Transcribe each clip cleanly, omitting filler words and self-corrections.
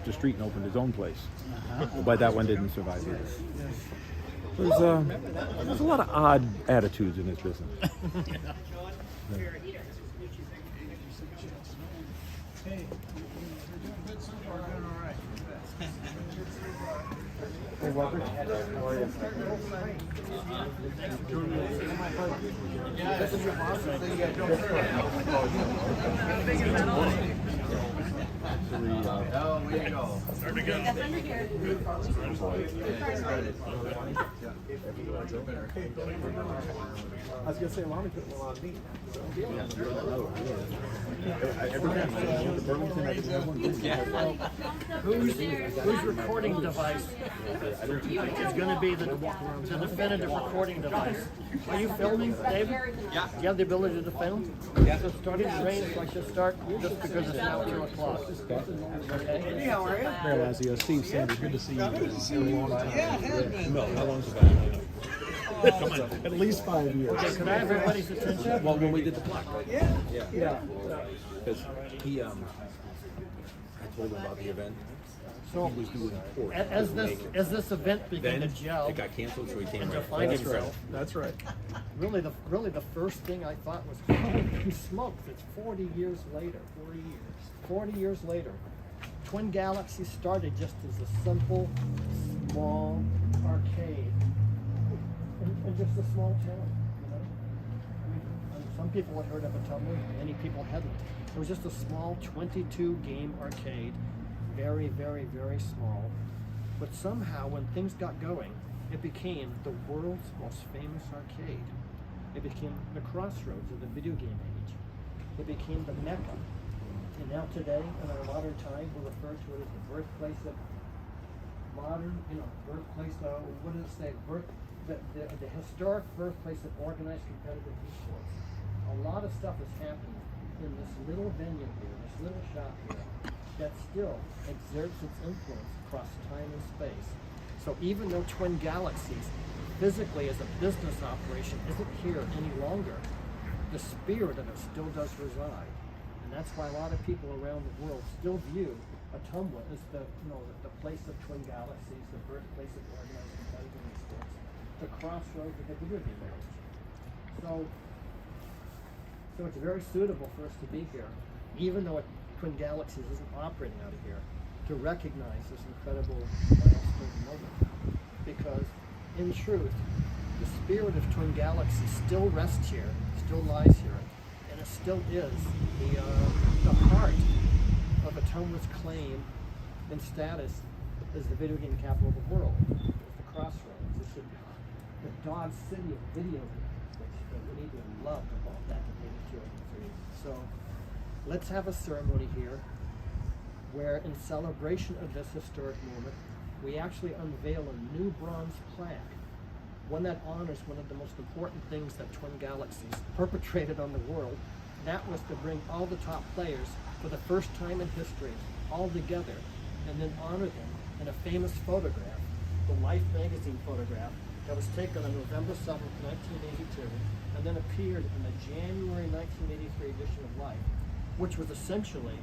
the street and opened his own place. But that one didn't survive either. There's a lot of odd attitudes in this business. Hey, Robert. How are you? Oh, there you go. Start again. I was gonna say, why don't we put one on me? Every time I went to Burlington, I didn't have one. Whose recording device is going to be the definitive recording device? Are you filming, David? Yeah. Do you have the ability to film? Yeah. So starting to rain, so I should start just because it's now 2 o'clock. Okay. Hey, how are you? Mayor Lazio, Steve Sanders, good to see you. Good to see you. Yeah, it has been. No, how long's it been? At least 5 years. Okay, could I have everybody's attention? Well, when we did the plaque, right? Yeah. Because he, I told him about the event. So, He was doing port. as this event began to Then gel it got canceled, so he came and right. define itself, That's right. really the first thing I thought was, holy smokes, it's 40 years later. 40 years later. Twin Galaxies started just as a simple, small arcade in just a small town, you know? I mean, some people had heard of Ottumwa, many people hadn't. It was just a small 22 game arcade, very, very, very small. But somehow when things got going, it became the world's most famous arcade. It became the crossroads of the video game age. It became the Mecca. And now today, in our modern time, we refer to it as the birthplace of modern, birthplace of, what does it say? The historic birthplace of organized competitive esports. A lot of stuff is happening in this little venue here, this little shop here, that still exerts its influence across time and space. So even though Twin Galaxies, physically as a business operation, isn't here any longer, the spirit of it still does reside. And that's why a lot of people around the world still view Ottumwa as the place of Twin Galaxies, the birthplace of organized competitive esports, the crossroads of the video game age. So it's very suitable for us to be here, even though Twin Galaxies isn't operating out of here, to recognize this incredible milestone moment. Because in truth, the spirit of Twin Galaxies still rests here, still lies here, and it still is the heart of Ottumwa's claim and status as the video game capital of the world. It's the crossroads. It's the Dog City of video games, which we need to love about back in 82 and 83. So let's have a ceremony here where, in celebration of this historic moment, we actually unveil a new bronze plaque, one that honors one of the most important things that Twin Galaxies perpetrated on the world. That was to bring all the top players for the first time in history all together and then honor them in a famous photograph, the Life magazine photograph that was taken on November 7th, 1982, and then appeared in the January 1983 edition of Life, which was essentially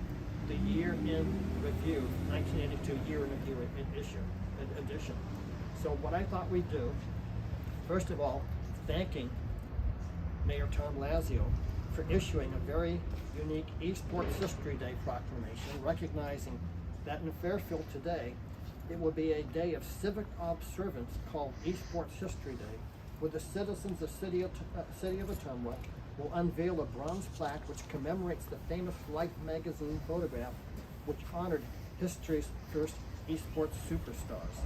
the year in review, 1982 year in review edition. So what I thought we'd do, first of all, thanking Mayor Tom Lazio for issuing a very unique Esports History Day proclamation, recognizing that in Fairfield today, it will be a day of civic observance called Esports History Day, where the citizens of city of Ottumwa will unveil a bronze plaque which commemorates the famous Life magazine photograph, which honored history's first esports superstars.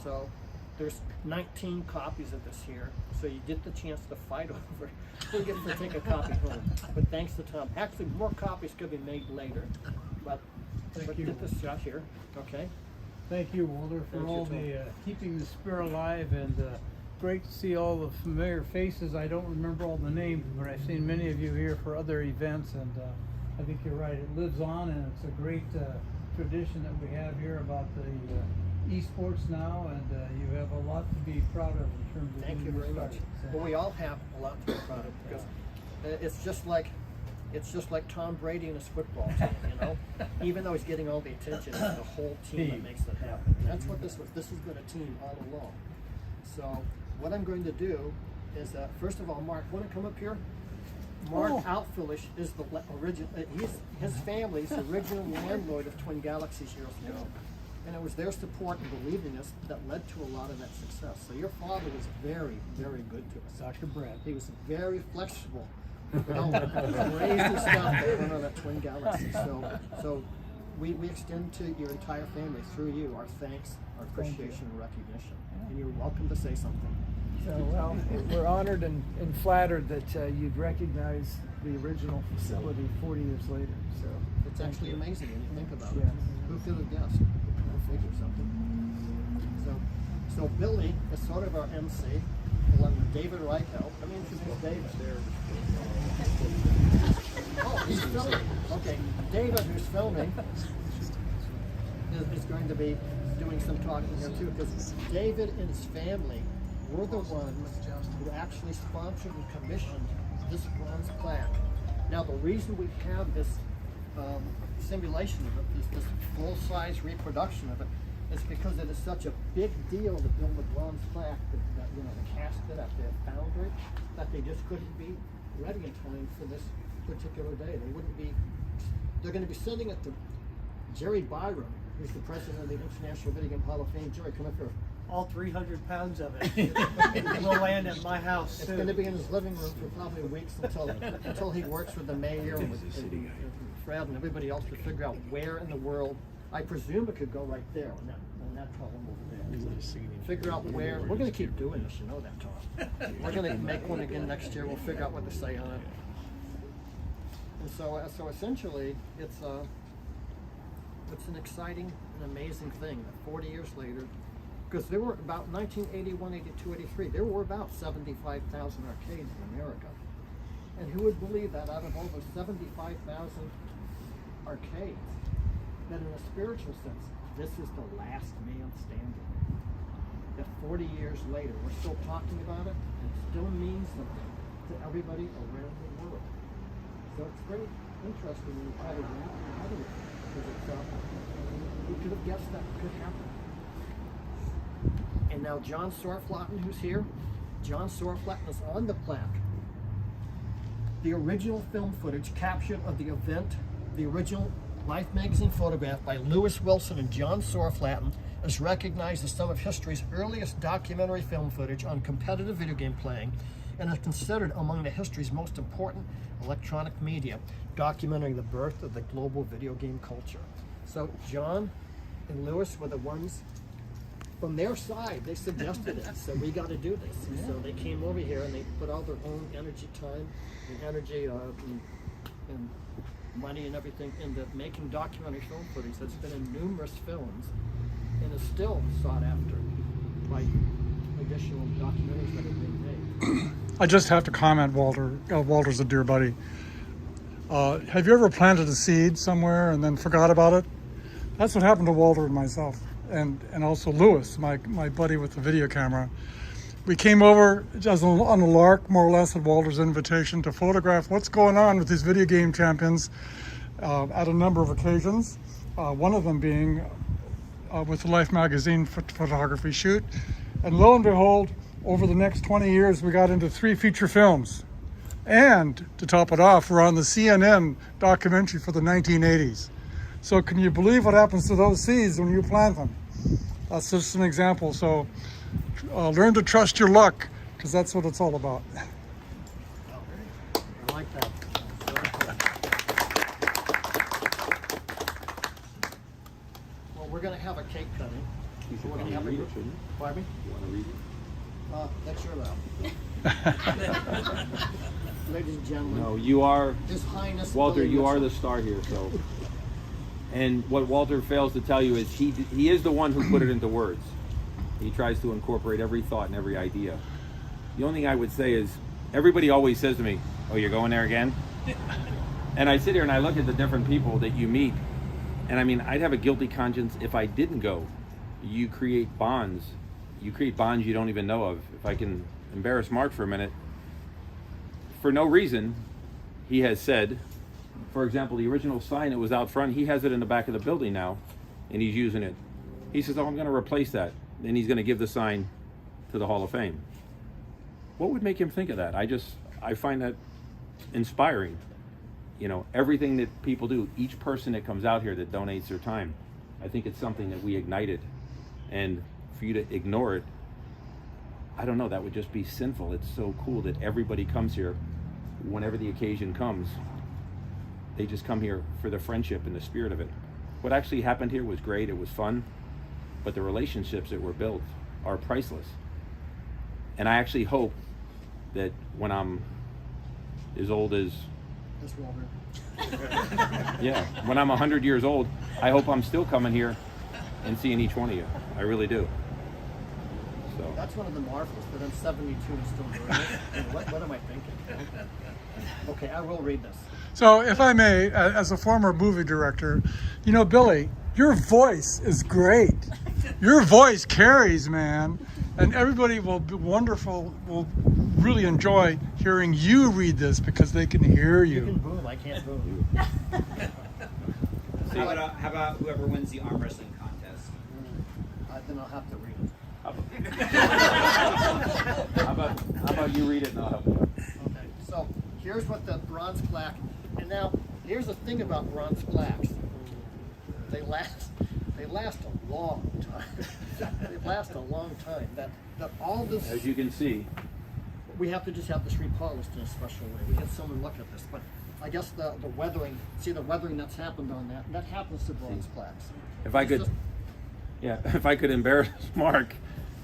So there's 19 copies of this here, so you get the chance to fight over. You get to take a copy home. But thanks to Tom. Actually, more copies could be made later. But get this shot here, okay? Thank you, Walter, for all the keeping the spirit alive, and great to see all the familiar faces. I don't remember all the names, but I've seen many of you here for other events, and I think you're right. It lives on, and it's a great tradition that we have here about the esports now, and you have a lot to be proud of in terms of. Thank you very much. Well, we all have a lot to be proud of, because it's just like It's just like Tom Brady and his football team, you know? Even though he's getting all the attention, it's the whole team that makes it happen. And that's what this was. This has been a team all along. So what I'm going to do is, first of all, Mark, want to come up here? Mark Outfillish is the original, his family's the original landlord of Twin Galaxies years ago. And it was their support and believing us that led to a lot of that success. So your father was very, very good to us. Dr. Brett. He was very flexible. You know, crazy stuff that went on at Twin Galaxies. So we extend to your entire family through you our thanks, our appreciation, and recognition. And you're welcome to say something. So, well, we're honored and flattered that you'd recognize the original facility 40 years later. So It's actually amazing when you think about it. Yes. Who could have guessed? Go figure something. So Billy is sort of our MC, along with David Reichelt. I mean, introduce David. Oh, he's filming. Okay, David, who's filming, is going to be doing some talking here too, because David and his family were the ones who actually sponsored and commissioned this bronze plaque. Now, the reason we have this simulation of it, this full-size reproduction of it, is because it is such a big deal to build a bronze plaque that you know, the casket at the foundry, that they just couldn't be ready in time for this particular day. They wouldn't be. They're going to be sending it to Jerry Byram, who's the president of the International Video Game Hall of Fame. Jerry, come up here. All 300 pounds of it will land at my house. It's going to be in his living room for probably weeks until he works with the mayor and with Fred and everybody else to figure out where in the world. I presume it could go right there on that column over there. Figure out where. We're going to keep doing this, you know that, Tom. We're going to make one again next year. We'll figure out what to say on it. And so essentially, it's an exciting and amazing thing that 40 years later, because there were about 1981, 82, 83, there were about 75,000 arcades in America. And who would believe that out of over 75,000 arcades, that in a spiritual sense, this is the last man standing. That 40 years later, we're still talking about it, and it still means something to everybody around the world. So it's very interesting when you try to wrap your head around it, because we could have guessed that could happen. And now John Sorflaten, who's here, John Sorflaten is on the plaque. The original film footage captured of the event, the original Life magazine photograph by Lewis Wilson and John Sorflaten, is recognized as some of history's earliest documentary film footage on competitive video game playing, and is considered among the history's most important electronic media, documenting the birth of the global video game culture. So John and Lewis were the ones from their side. They suggested it, so we got to do this. And so they came over here and they put all their own energy, time, and energy, and money and everything into making documentary film footage that's been in numerous films and is still sought after by additional documentaries that have been made. I just have to comment, Walter. Walter's a dear buddy. Have you ever planted a seed somewhere and then forgot about it? That's what happened to Walter and myself, and also Lewis, my buddy with the video camera. We came over just on a lark, more or less, at Walter's invitation to photograph what's going on with these video game champions at a number of occasions. One of them being with the Life magazine photography shoot. And lo and behold, over the next 20 years, we got into 3 feature films. And to top it off, we're on the CNN documentary for the 1980s. So can you believe what happens to those seeds when you plant them? That's just an example. So learn to trust your luck, because that's what it's all about. I like that. Well, we're going to have a cake cutting. We're going to have a group. Pardon me? You want to read it? That's your allowed. Ladies and gentlemen. No, you are, His Highness Walter, Billy you are the Mitchell. star here, so. And what Walter fails to tell you is he is the one who put it into words. He tries to incorporate every thought and every idea. The only thing I would say is, everybody always says to me, "Oh, you're going there again?" And I sit here and I look at the different people that you meet, and I mean, I'd have a guilty conscience if I didn't go. You create bonds. You create bonds you don't even know of. If I can embarrass Mark for a minute, for no reason, he has said for example, the original sign that was out front, he has it in the back of the building now, and he's using it. He says, oh, I'm going to replace that. Then he's going to give the sign to the Hall of Fame. What would make him think of that? I find that inspiring. You know, everything that people do, each person that comes out here that donates their time, I think it's something that we ignited. And for you to ignore it, I don't know, that would just be sinful. It's so cool that everybody comes here whenever the occasion comes. They just come here for the friendship and the spirit of it. What actually happened here was great, it was fun, but the relationships that were built are priceless. And I actually hope that when I'm as old as, This Walter. yeah, when I'm 100 years old, I hope I'm still coming here and seeing each one of you. I really do. So That's one of the marvels, that I'm 72 and still doing it. And what am I thinking? Okay, I will read this. So, if I may, as a former movie director, you know, Billy, your voice is great. Your voice carries, man. And everybody will be wonderful, will really enjoy hearing you read this because they can hear You can you. boom, I can't boom. How about whoever wins the arm wrestling contest? Then I'll have to read it. how about you read it and I'll help you out. Okay, so here's what the bronze plaque, and now here's the thing about bronze plaques. They last a long time. They last a long time. That all this, As you can see, we have to just have this repolished in a special way. We had someone look at this, but I guess the weathering, see the weathering that's happened on that happens to bronze plaques. if I It's could, just- yeah, if I could embarrass Mark,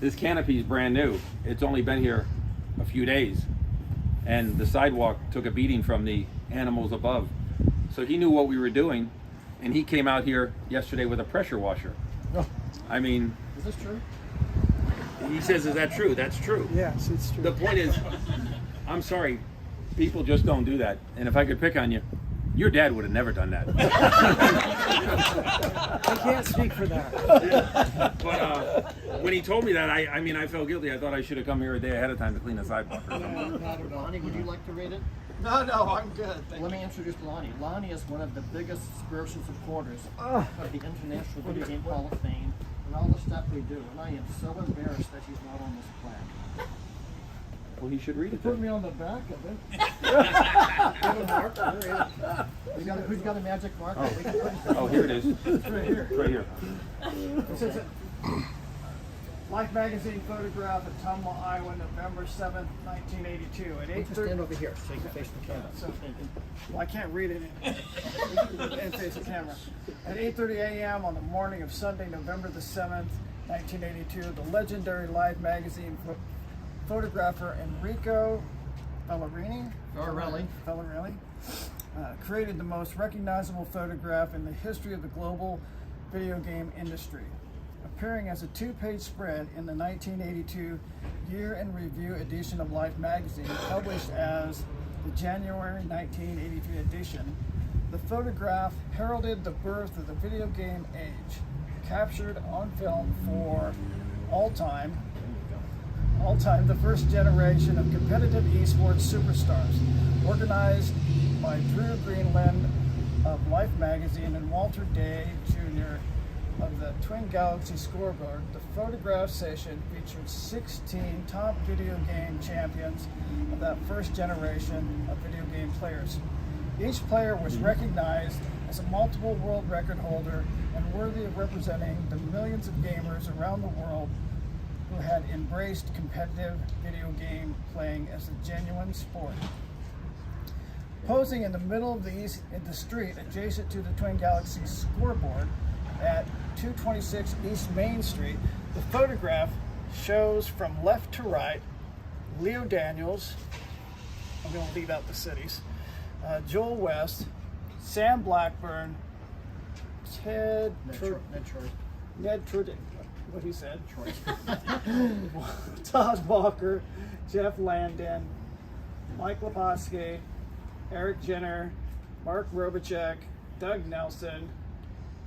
this canopy is brand new. It's only been here a few days, and the sidewalk took a beating from the animals above. So he knew what we were doing, and he came out here yesterday with a pressure washer. Oh, I mean, is this true? he says, is that true? That's true. Yes, it's true. The point is, I'm sorry, people just don't do that. And if I could pick on you, your dad would have never done that. I can't speak for that. But when he told me that, I mean, I felt guilty. I thought I should have come here a day ahead of time to clean the sidewalk or something. Lonnie, would you like to read it? No, I'm good. Let me introduce Lonnie. Lonnie is one of the biggest spiritual supporters of the International Video Game Hall of Fame and all the stuff we do. And I am so embarrassed that he's not on this plaque. Well, he should read it Put then. me on the back of it. Have a marker. Who's got a magic marker? We can put it Oh, here it is. It's right here. Right here. This is it. Life magazine photograph of Ottumwa, Iowa, November 7th, 1982 at Just 8:30. stand over here so you can face the camera. So, well, I can't read it and face the camera. At 8:30 a.m. on the morning of Sunday, November the 7th, 1982, the legendary Life magazine photographer Enrico Bellerini created the most recognizable photograph in the history of the global video game industry. Appearing as a two-page spread in the 1982 Year in Review edition of Life magazine, published as the January 1983 edition, the photograph heralded the birth of the video game age, captured on film for all time the first generation of competitive esports superstars, organized by Drew Greenland of Life magazine and Walter Day Jr. of the Twin Galaxies scoreboard. The photograph session featured 16 top video game champions of that first generation of video game players. Each player was recognized as a multiple world record holder and worthy of representing the millions of gamers around the world who had embraced competitive video game playing as a genuine sport. Posing in the middle of the street adjacent to the Twin Galaxies scoreboard at 226 East Main Street, the photograph shows from left to right Leo Daniels, I'm going to leave out the cities, Joel West, Sam Blackburn, Ned Troy, what he said, Todd Walker, Jeff Landon, Mike Leposki, Eric Jenner, Mark Robachek, Doug Nelson,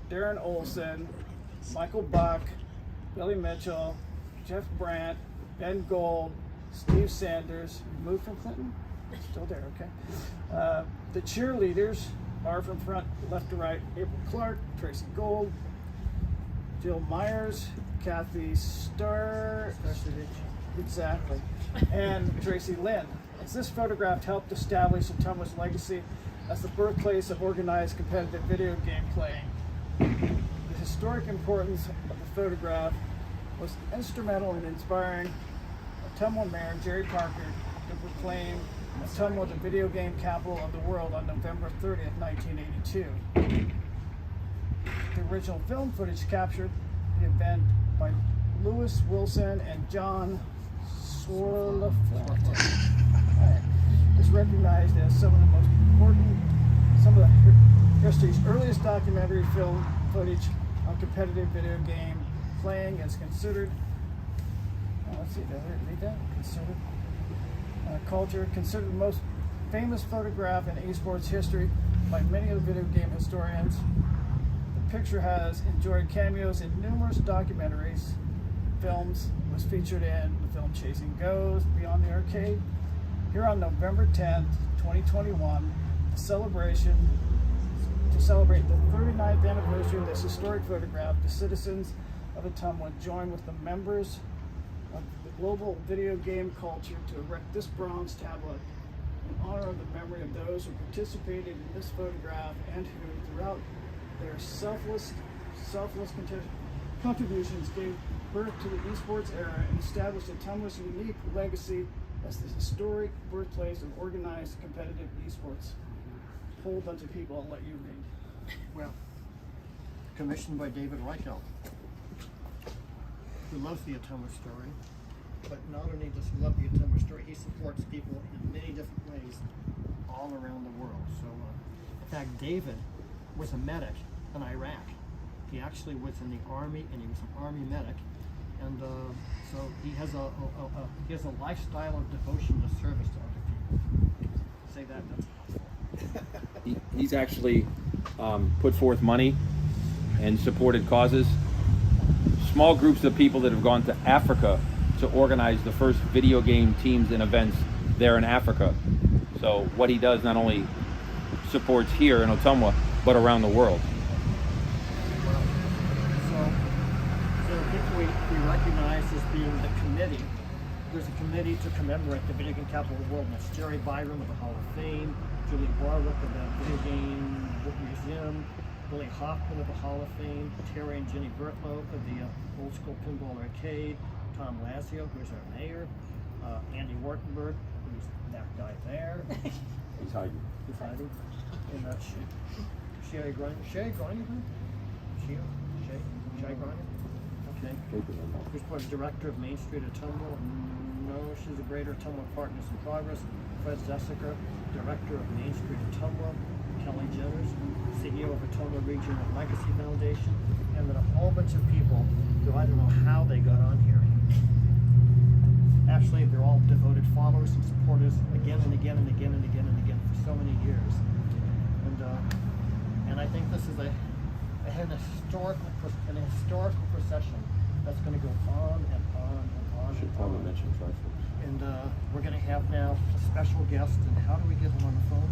Darren Olson, Michael Buck, Billy Mitchell, Jeff Brandt, Ben Gold, Steve Sanders, moved from Clinton? Still there, okay. The cheerleaders are from front, left to right: April Clark, Tracy Gold, Jill Myers, Kathy Starr, exactly, and Tracy Lynn. As this photograph helped establish Ottumwa's legacy as the birthplace of organized competitive video game playing. The historic importance of the photograph was instrumental in inspiring Ottumwa Mayor Jerry Parker to proclaim Ottumwa the video game capital of the world on November 30th, 1982. The original film footage captured the event by Lewis Wilson and John Sorflaten is recognized as some of the history's earliest documentary film footage on competitive video game playing is considered. Let's see, did I read that? Considered the most famous photograph in esports history by many of the video game historians. The picture has enjoyed cameos in numerous documentaries, films, was featured in the film Chasing Ghosts, Beyond the Arcade. Here on November 10th, 2021, to celebrate the 39th anniversary of this historic photograph, the citizens of Ottumwa join with the members of the global video game culture to erect this bronze tablet in honor of the memory of those who participated in this photograph and who, throughout their selfless contributions, gave birth to the esports era and established Ottumwa's unique legacy as the historic birthplace of organized competitive esports. A whole bunch of people I'll let you read. Well, commissioned by David Reichelt, who loves the Ottumwa story, but not only does he love the Ottumwa story, he supports people in many different ways all around the world. So, in fact, David was a medic in Iraq. He actually was in the army, and he was an army medic, and so he has a lifestyle of devotion to service to other people. Say that, that's possible. He's actually put forth money and supported causes. Small groups of people that have gone to Africa to organize the first video game teams and events there in Africa. So what he does not only supports here in Ottumwa, but around the world. So people we recognize as being the committee. There's a committee to commemorate the video game capital of the world, and that's Jerry Byram of the Hall of Fame, Julie Warwick of the Video Game Museum, Billy Hoffman of the Hall of Fame, Terry and Jenny Bertlow of the Old School Pinball Arcade, Tom Lazio, who's our mayor, Andy Wartenberg, who's that guy there. He's hiding. He's hiding. And Sherry Griner. Sherry Griner? Sherry Griner? Okay. Who's part of director of Main Street Ottumwa? No, she's a greater Ottumwa Partners in Progress. Fred Zessica, director of Main Street Ottumwa. Kelly Jenners, CEO of Ottumwa Regional Legacy Foundation, and then a whole bunch of people who I don't know how they got on here. Actually, they're all devoted followers and supporters again and again and again and again and again for so many years. And I think this is an historical procession that's going to go on and on and on. Should probably mention Triforce. And we're going to have now a special guest. And how do we get him on the phone?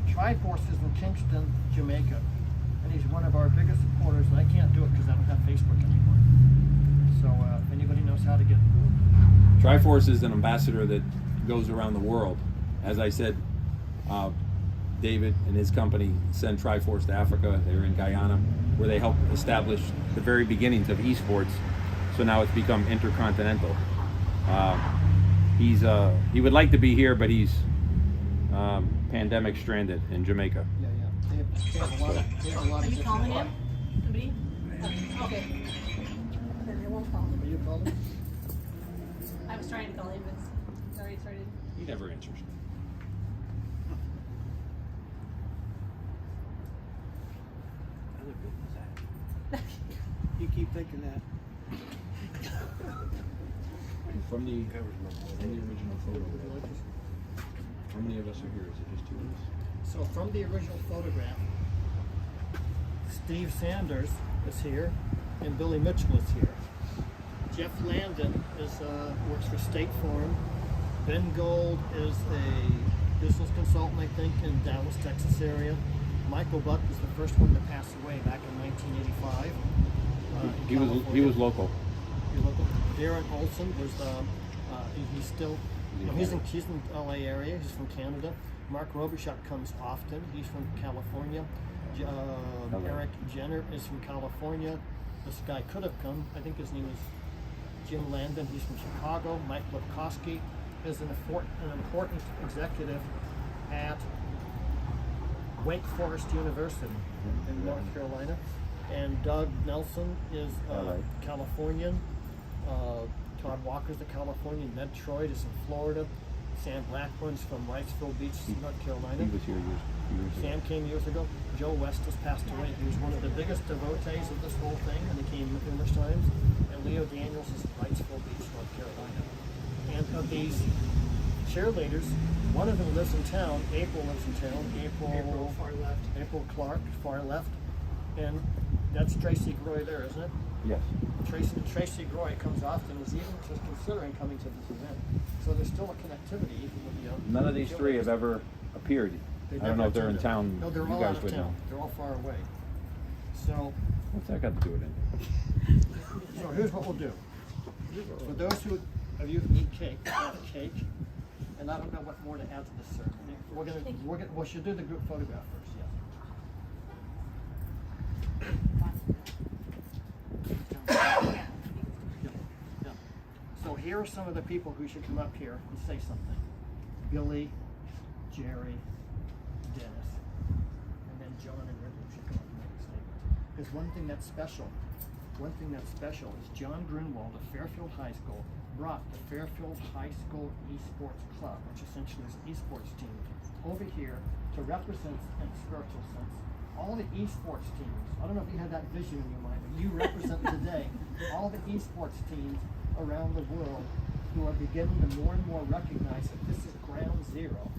Triforce is in Kingston, Jamaica, and he's one of our biggest supporters. And I can't do it because I don't have Facebook anymore. So if anybody knows how to get Triforce is an ambassador that goes around the world. As I said, David and his company send Triforce to Africa. They're in Guyana, where they help establish the very beginnings of esports. So now it's become intercontinental. He would like to be here, but he's pandemic stranded in Jamaica. Yeah. They have a lot Are of you calling different. him? Somebody? Okay. Then I won't call him. Are you calling? I was trying to call him, but it's already started. He never answers. You keep thinking that. From the original photo, how many of us are here? Is it just two of us? So from the original photograph, Steve Sanders is here, and Billy Mitchell is here. Jeff Landon works for State Farm. Ben Gold is a business consultant, I think, in Dallas, Texas area. Michael Buck was the first one to pass away back in 1985. He was local. You're local. Darren Olson was he's still he's in LA area. He's from Canada. Mark Robichuk comes often. He's from California. Eric Jenner is from California. This guy could have come. I think his name is Jim Landon. He's from Chicago. Mike Lipkowski is an important executive at Wake Forest University in North Carolina. And Doug Nelson is Californian. Todd Walker's a Californian. Ned Troyd is in Florida. Sam Blackburn's from Wrightsville Beach, North Carolina. He was here years ago. Sam came years ago. Joe West has passed away. He was one of the biggest devotees of this whole thing, and he came numerous times. And Leo Daniels is in Wrightsville Beach, North Carolina. And of these cheerleaders, one of them lives in town. April lives in town. April far left. April Clark, far left. And that's Tracy Groy there, isn't it? Yes. Tracy Groy comes often, is even just considering coming to this event. So there's still a connectivity even with the None of these three have ever appeared. I don't know if they're in town. No, they're you all guys out of would town. know. They're all far away. So What's that got to do with it? So here's what we'll do. For those of you who eat cake, we'll have cake, and I don't know what more to add to this ceremony. We should do the group photograph first. Yeah. So here are some of the people who should come up here and say something. Billy, Jerry, Dennis, and then John and Rick should come up and make a statement. Because one thing that's special is John Grunwald of Fairfield High School brought the Fairfield High School Esports Club, which essentially is an esports team, over here to represent, in a spiritual sense, all the esports teams. I don't know if you had that vision in your mind, but you represent today all the esports teams around the world who are beginning to more and more recognize that this is ground zero.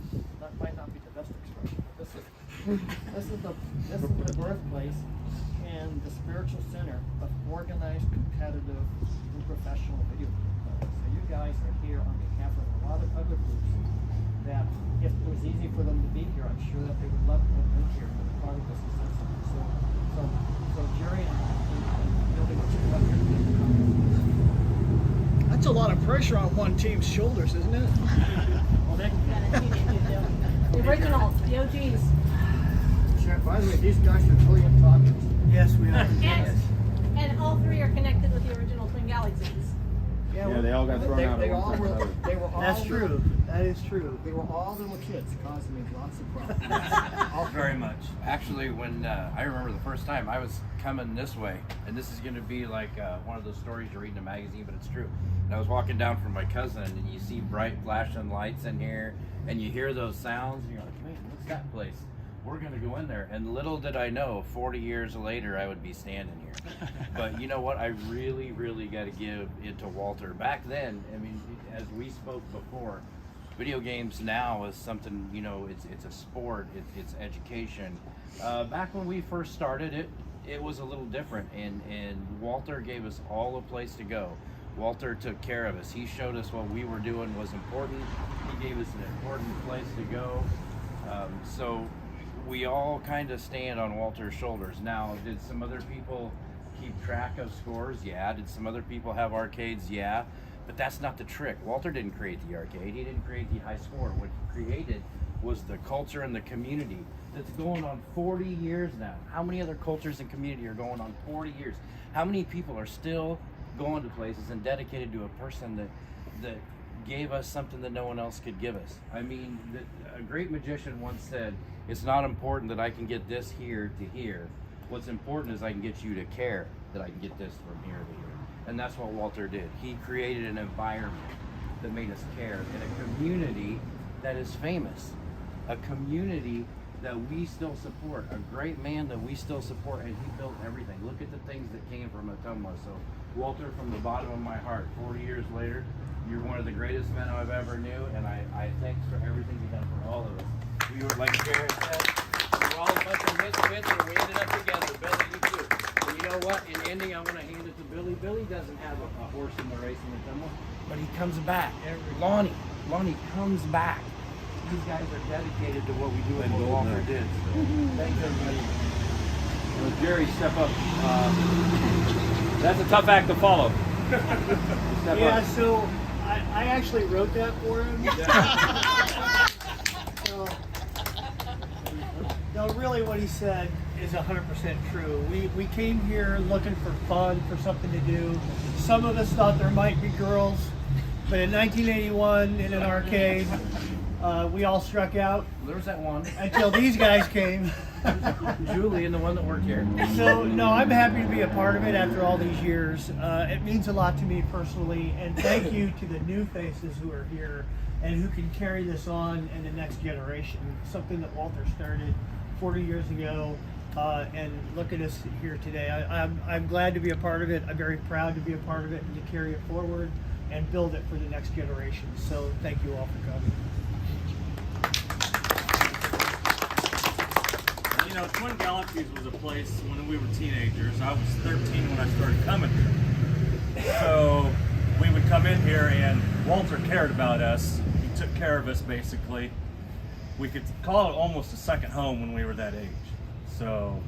That might not be the best expression, but this is the birthplace and the spiritual center of organized, competitive, and professional video game players. So you guys are here on behalf of a lot of other groups that, if it was easy for them to be here, I'm sure that they would love to have been here and be part of this assessment. So Jerry and Billy, what you come up here to make the comments? That's a lot of pressure on one team's shoulders, isn't it? Well, The originals, the OGs. by the way, these guys are brilliant talkers. Yes, we are. And all three are connected with the original Twin Galaxies. Yeah, they all got thrown out. They were all That's true. That is true. They were all little kids, causing me lots of problems. Very much. Actually, when I remember the first time I was coming this way, and this is going to be like one of those stories you read in a magazine, but it's true. And I was walking down from my cousin, and you see bright flashing lights in here, and you hear those sounds, and you're like, man, what's that place? We're going to go in there. And little did I know, 40 years later, I would be standing here. But you know what? I really, really got to give it to Walter. Back then, I mean, as we spoke before, video games now is something, you know, it's a sport, it's education. Back when we first started it was a little different, and Walter gave us all a place to go. Walter took care of us. He showed us what we were doing was important. He gave us an important place to go. So we all kind of stand on Walter's shoulders. Now, did some other people keep track of scores? Yeah. Did some other people have arcades? Yeah. But that's not the trick. Walter didn't create the arcade. He didn't create the high score. What he created was the culture and the community that's going on 40 years now. How many other cultures and community are going on 40 years? How many people are still going to places and dedicated to a person that gave us something that no one else could give us? I mean, a great magician once said, it's not important that I can get this here to here. What's important is I can get you to care that I can get this from here to here. And that's what Walter did. He created an environment that made us care in a community that is famous, a community that we still support, a great man that we still support, and he built everything. Look at the things that came from Ottumwa. So Walter, from the bottom of my heart, 40 years later, you're one of the greatest men I've ever knew, and I thanks for everything you've done for all of us. We were, like Jared said, we were all a bunch of misfits, and we ended up together. Billy, you too. And you know what? In ending, I'm going to hand it to Billy. Billy doesn't have a horse in the race in Ottumwa, but he comes back. Lonnie comes back. these guys are dedicated to what we do and what Walter did. So, thanks everybody. Jerry, step up. That's a tough act to follow. Step Yeah, up. so I actually wrote that for him. So, no, really what he said is 100% true. We came here looking for fun, for something to do. Some of us thought there might be girls, but in 1981 in an arcade, we all struck out There was that one. until these guys came. Julie and the one that worked here. So, no, I'm happy to be a part of it after all these years. It means a lot to me personally, and thank you to the new faces who are here and who can carry this on in the next generation. Something that Walter started 40 years ago, and look at us here today. I'm glad to be a part of it. I'm very proud to be a part of it and to carry it forward and build it for the next generation. So, thank you all for coming. You know, Twin Galaxies was a place when we were teenagers. I was 13 when I started coming here. So we would come in here and Walter cared about us. He took care of us basically. We could call it almost a second home when we were that age. So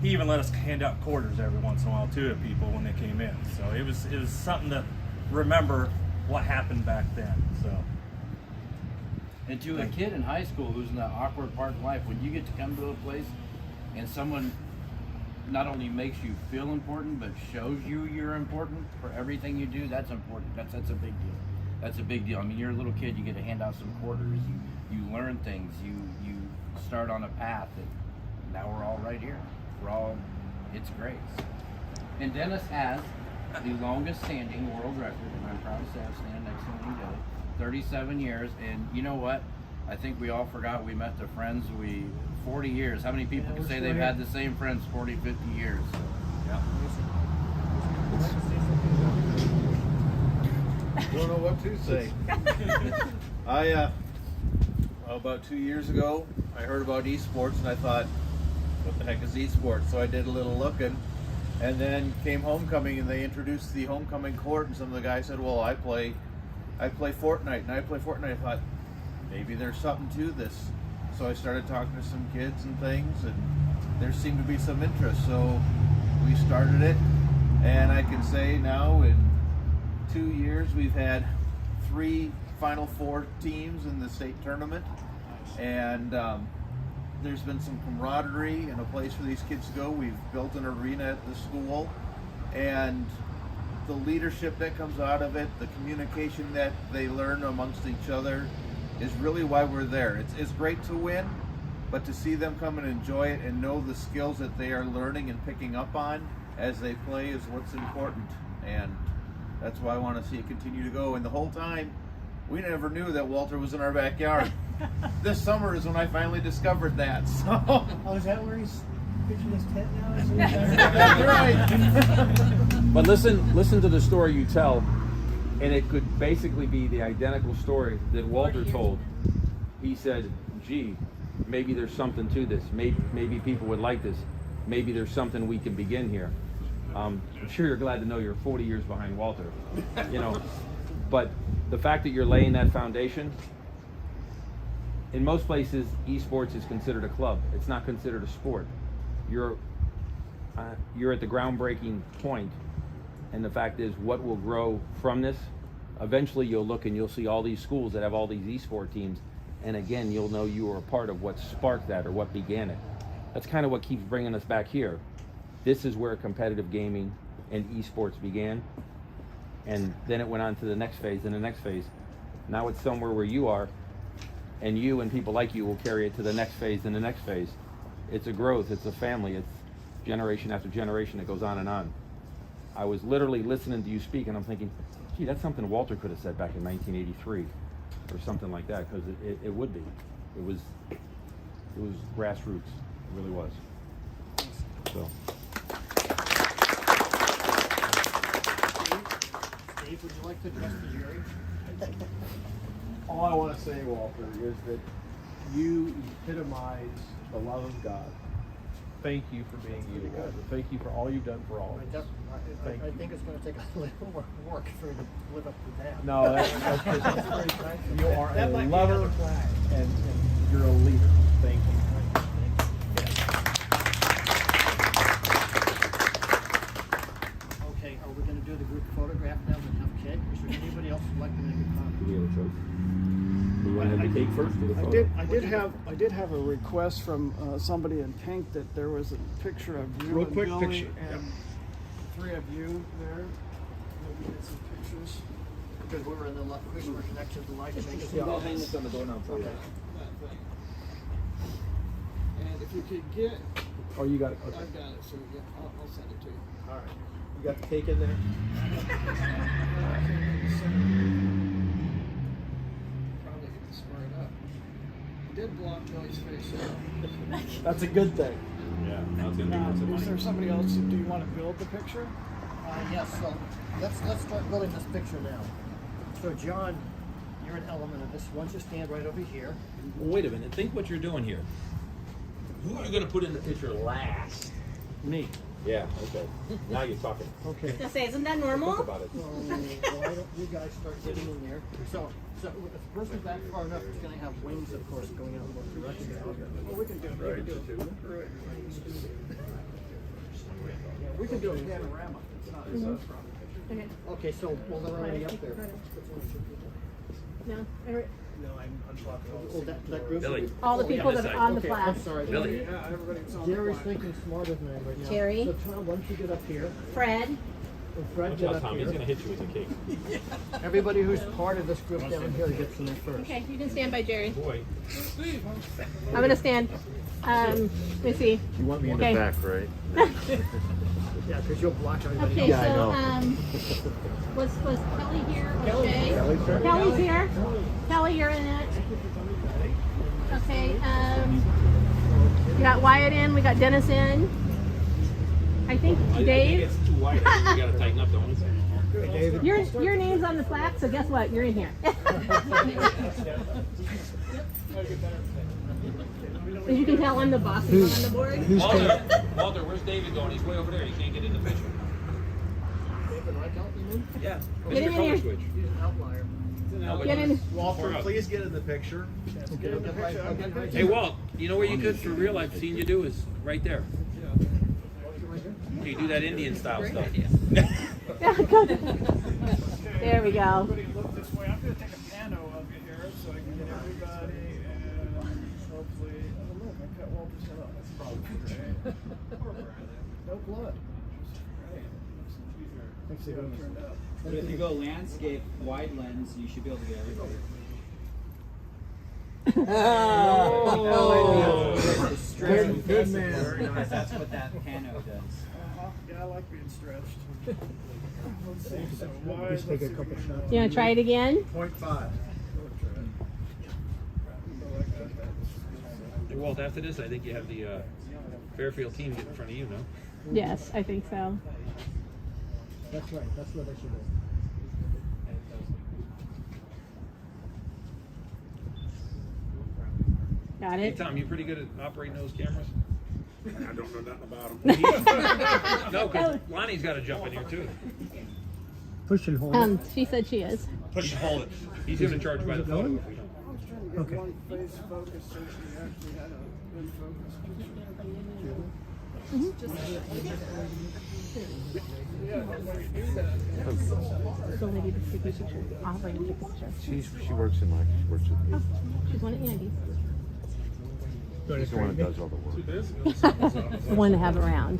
he even let us hand out quarters every once in a while too to people when they came in. So it was something to remember what happened back then. So. And to a kid in high school who's in that awkward part of life, when you get to come to a place and someone not only makes you feel important, but shows you you're important for everything you do, that's important. That's a big deal. That's a big deal. I mean, you're a little kid, you get to hand out some quarters, you learn things, you start on a path, and now we're all right here. It's great. And Dennis has the longest standing world record, and I'm proud to say I'm standing next to him. He did it. 37 years, and you know what? I think we all forgot we met the friends 40 years. How many people can say they've had the same friends 40, 50 years? So, yeah. Don't know what to say. About 2 years ago, I heard about esports and I thought, what the heck is esports? So I did a little looking, and then came homecoming and they introduced the homecoming court, and some of the guys said, well, I play Fortnite, and I play Fortnite. I thought, maybe there's something to this. So I started talking to some kids and things, and there seemed to be some interest. So we started it, and I can say now in 2 years we've had 3 Final Four teams in the state tournament, and there's been some camaraderie and a place for these kids to go. We've built an arena at the school, and the leadership that comes out of it, the communication that they learn amongst each other is really why we're there. It's great to win, but to see them come and enjoy it and know the skills that they are learning and picking up on as they play is what's important. And that's why I want to see it continue to go. And the whole time, we never knew that Walter was in our backyard. This summer is when I finally discovered that. So. Oh, is that where he's pitching his tent now? That's right. But listen to the story you tell, and it could basically be the identical story that Walter told. He said, gee, maybe there's something to this. Maybe people would like this. Maybe there's something we can begin here. I'm sure you're glad to know you're 40 years behind Walter, but the fact that you're laying that foundation, in most places, esports is considered a club. It's not considered a sport. You're at the groundbreaking point, and the fact is, what will grow from this? Eventually, you'll look and you'll see all these schools that have all these esport teams, and again, you'll know you were a part of what sparked that or what began it. That's kind of what keeps bringing us back here. This is where competitive gaming and esports began, and then it went on to the next phase and the next phase. Now it's somewhere where you are, and you and people like you will carry it to the next phase and the next phase. It's a growth, it's a family, it's generation after generation that goes on and on. I was literally listening to you speak and I'm thinking, gee, that's something Walter could have said back in 1983 or something like that, because it would be. It was grassroots, it really was. So. Steve, would you like to address the jury? All I want to say, Walter, is that you epitomize the love of God. thank you for being you. Thank you for all you've done for all of us. I think it's going to take a little more work for you to live up to that. No, that's just, you are That a might be lover another flag. and you're a leader. Thank you. Okay, are we going to do the group photograph now and have cake? Is there anybody else who'd like to make a comment? Do we have a choice? Do you want to have the cake first or the photo? I did have a request from somebody in pink that there was a picture of you Real and quick Billy picture. and three of you there. Maybe get some pictures. Because we're in the because we're connected to light. Yeah, I'll hang this on the doorknob for you. And if you could get, Oh, you got it. Okay. I've got it, so I'll send it to you. All right. You got the cake in there? Probably get to square it up. I did block Billy's face out. That's a good thing. Yeah, that's going to be worth some Is money. there somebody else? Do you want to build the picture? Yes, so let's start building this picture now. So John, you're an element of this. Why don't you stand right over here? Well, wait a minute. Think what you're doing here. Who are you going to put in the picture last? Me. Yeah, okay. Now you're talking. Okay. I was gonna say, isn't that normal? Think about it. So why don't you guys start getting in there? So if the person's back far enough, it's going to have wings, of course, going out in both directions. Well, we can do it. We can do it. We can do a panorama. It's not a problem. Okay. Okay, so well, they're already up there. No. Oh, that group. Billy. All the people that are on the Okay, plaque. I'm sorry. Billy. Yeah, everybody's on Gary's the thinking smarter than I am right now. Terry. So Tom, why don't you get up here? Fred. And Fred, Watch get out, up Tom. He's here. going to hit you with the cake. Everybody who's part of this group down here gets in there first. Okay, you can stand by Jerry. Boy. I'm gonna stand. Let me see. You want me in Okay. the back, right? Yeah, because you'll block everybody Okay, else. so was Kelly here or Shay? Kelly's here. Kelly, you're in it. Okay, we got Wyatt in, we got Dennis in. I think Dave. It's too wide. You got to tighten up, don't you? Your name's on the plaque, so guess what? You're in here. As you can tell, I'm the boss on the board. Walter, where's David going? He's way over there. He can't get in the picture. David Reichelt, you mean? Yeah. Get in Mr. Color here. Switch. He's an outlier. Get in. Walter, please get in the picture. Hey, Walt, you know where you could, for real, I've seen you do is right there. You do that Indian style stuff. There we go. Everybody look this way. I'm going to take a pano of you here so I can get everybody and hopefully, I don't know if I cut Walter's head off. That's probably great. No blood. Thanks for coming. But if you go landscape wide lens, you should be able to get everybody. Good man. Very nice. That's what that pano does. Yeah, I like being stretched. Let's see. So why? Just take a couple shots. You want to try it again? 0.5. Hey, Walt, after this, I think you have the Fairfield team get in front of you, no? Yes, I think so. That's right. That's what I should do. Got Hey, it? Tom, you pretty good at operating those cameras? I don't know nothing about them. No, because Lonnie's got to jump in here, too. Push and hold it. She said she is. Push and hold it. He's going to charge by the photo if we don't. Okay. One face focus so she actually had a good focus picture. Yeah, but when you do that, So maybe the sticky picture. I'll bring you a picture. She works in my, she works with me. She's one of Andy's. She's the one that does all the work. The one to have around.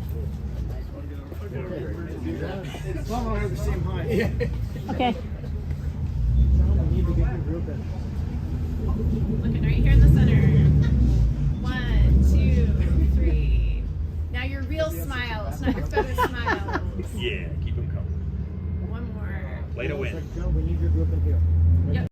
as long as we're the same height. Okay. John, we need to get your group in. Looking right here in the center. 1, 2, 3. Now your real smiles, not your feather smiles. Yeah, keep him coming. One more. Play to win. John, we need your group in here.